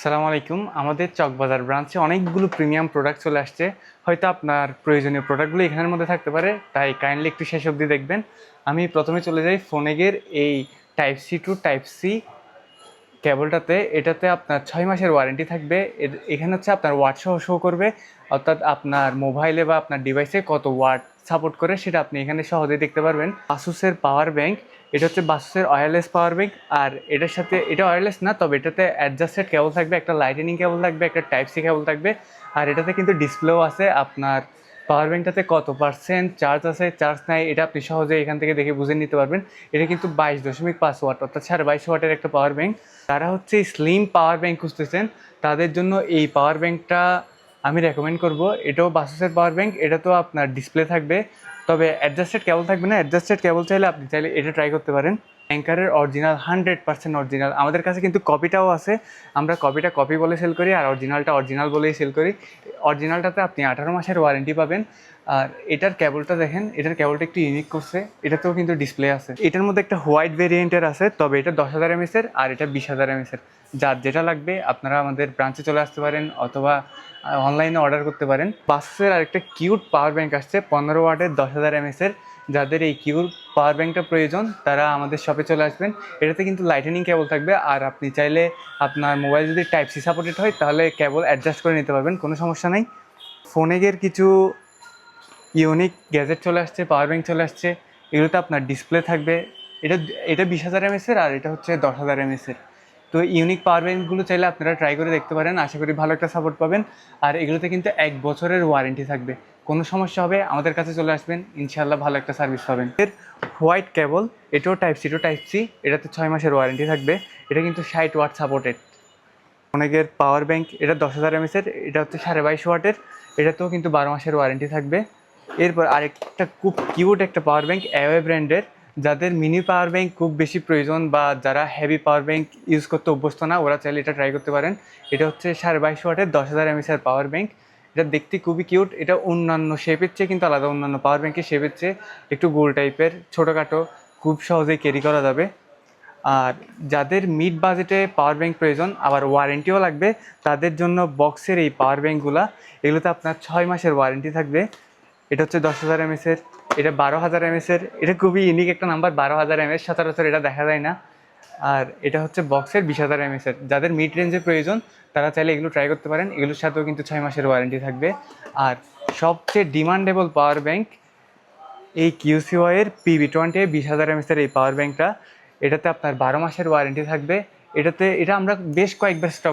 আসসালামু আলাইকুম। আমাদের চকবাজার ব্রাঞ্চে অনেকগুলো প্রিমিয়াম প্রোডাক্ট চলে আসছে। হয়তো আপনার প্রয়োজনীয় প্রোডাক্টগুলো এখানের মধ্যে থাকতে পারে, তাই কাইন্ডলি একটু শেষ অবধি দেখবেন। আমি প্রথমে চলে যাই ফোনেগের এই type C to type C কেবলটাতে। এটাতে আপনার 6 মাসের ওয়ারেন্টি থাকবে। এখানে হচ্ছে আপনার ওয়াট সহ শো করবে, অর্থাৎ আপনার মোবাইলে বা আপনার ডিভাইসে কত ওয়াট সাপোর্ট করে সেটা আপনি এখানে সহজেই দেখতে পারবেন। বাসুসের পাওয়ার ব্যাংক, এটা হচ্ছে বাসুসের ওয়্যারলেস পাওয়ার ব্যাংক। আর এটার সাথে এটা ওয়্যারলেস না, তবে এটাতে অ্যাডজাস্টেড কেবল থাকবে, একটা লাইটেনিং কেবল থাকবে, একটা টাইপ সি কেবল থাকবে। আর এটাতে কিন্তু ডিসপ্লেও আছে আপনার পাওয়ার ব্যাংকটাতে কত পার্সেন্ট চার্জ আছে, চার্জ নাই, এটা আপনি সহজে এখান থেকে দেখে বুঝে নিতে পারবেন। এটা কিন্তু 22.5 ওয়াট, অর্থাৎ 22.5 ওয়াটের একটা পাওয়ার ব্যাংক। তারা হচ্ছে স্লিম পাওয়ার ব্যাংক খুঁজতেছেন, তাদের জন্য এই পাওয়ার ব্যাংকটা আমি রেকমেন্ড করব। এটাও বাসুসের পাওয়ার ব্যাংক, এটা তো আপনার ডিসপ্লে থাকবে, তবে অ্যাডজাস্টেড কেবল থাকবে না। অ্যাডজাস্টেড কেবল চাইলে আপনি চাইলে এটা ট্রাই করতে পারেন। অ্যাঙ্কারের অরিজিনাল 100% অরিজিনাল। আমাদের কাছে কিন্তু কপিটাও আছে, আমরা কপিটা কপি বলে সেল করি, আর অরিজিনালটা অরিজিনাল বলেই সেল করি। অরিজিনালটাতে আপনি 18 মাসের ওয়ারেন্টি পাবেন। আর এটার কেবলটা দেখেন, এটার কেবলটা একটু ইউনিক করছে, এটাতেও কিন্তু ডিসপ্লে আছে। এটার মধ্যে একটা হোয়াইট ভেরিয়েন্টের আছে, তবে এটা 10,000 mAh আর এটা 20,000 mAh। যার যেটা লাগবে আপনারা আমাদের ব্রাঞ্চে চলে আসতে পারেন, অথবা অনলাইনে অর্ডার করতে পারেন। বাসের আরেকটা কিউট পাওয়ার ব্যাংক আসছে 15 ওয়াটের 10,000 mAh। যাদের এই কিউট পাওয়ার ব্যাংকটা প্রয়োজন তারা আমাদের শপে চলে আসবেন। এটাতে কিন্তু লাইটেনিং কেবল থাকবে, আর আপনি চাইলে আপনার মোবাইল যদি টাইপ সি সাপোর্টেড হয় তাহলে কেবল অ্যাডজাস্ট করে নিতে পারবেন, কোনো সমস্যা নেই। ফোনেগের কিছু ইউনিক গ্যাজেট চলে আসছে, পাওয়ার ব্যাংক চলে আসছে। এগুলোতে আপনার ডিসপ্লে থাকবে। এটা এটা 20,000 mAh আর এটা হচ্ছে 10,000 mAh। তো ইউনিক পাওয়ার ব্যাংকগুলো চাইলে আপনারা ট্রাই করে দেখতে পারেন, আশা করি ভালো একটা সাপোর্ট পাবেন। আর এগুলোতে কিন্তু 1 বছরের ওয়ারেন্টি থাকবে, কোনো সমস্যা হবে আমাদের কাছে চলে আসবেন, ইনশাআল্লাহ ভালো একটা সার্ভিস পাবেন। এর হোয়াইট কেবল, এটাও type C to type C, এটাতে 6 মাসের ওয়ারেন্টি থাকবে। এটা কিন্তু 60 ওয়াট সাপোর্টেড। অনেকের পাওয়ার ব্যাংক, এটা 10,000 mAh, এটা হচ্ছে 22.5 ওয়াটের, এটাতেও কিন্তু 12 মাসের ওয়ারেন্টি থাকবে। এরপর আরেকটা খুব কিউট একটা পাওয়ার ব্যাংক অ্যাওয়ে ব্র্যান্ডের। যাদের মিনি পাওয়ার ব্যাংক খুব বেশি প্রয়োজন বা যারা হেভি পাওয়ার ব্যাংক ইউজ করতে অভ্যস্ত না, ওরা চাইলে এটা ট্রাই করতে পারেন। এটা হচ্ছে 22.5 ওয়াটের 10,000 mAh পাওয়ার ব্যাংক। এটা দেখতে খুবই কিউট, এটা অন্যান্য শেপের চেয়ে কিন্তু আলাদা, অন্যান্য পাওয়ার ব্যাংকের শেপের চেয়ে একটু গোল টাইপের, ছোটোখাটো, খুব সহজেই ক্যারি করা যাবে। আর যাদের মিড বাজেটে পাওয়ার ব্যাংক প্রয়োজন আবার ওয়ারেন্টিও লাগবে, তাদের জন্য বক্সের এই পাওয়ার ব্যাংকগুলা, এগুলোতে আপনার 6 মাসের ওয়ারেন্টি থাকবে। এটা হচ্ছে 10,000 mAh, এটা 12,000 mAh। এটা খুবই ইউনিক একটা নাম্বার, 12,000 mAh, সচরাচর এটা দেখা যায় না। আর এটা হচ্ছে বক্সের 20,000 mAh। যাদের মিড রেঞ্জের প্রয়োজন তারা চাইলে এগুলো ট্রাই করতে পারেন, এগুলোর সাথেও কিন্তু 6 মাসের ওয়ারেন্টি থাকবে। আর সবচেয়ে ডিমান্ডেবল পাওয়ার ব্যাংক এই কিউসিওয়াইয়ের PV20 20,000 mAh এই পাওয়ার ব্যাংকটা। এটাতে আপনার 12 মাসের ওয়ারেন্টি থাকবে। এটা আমরা বেশ কয়েকবার স্টক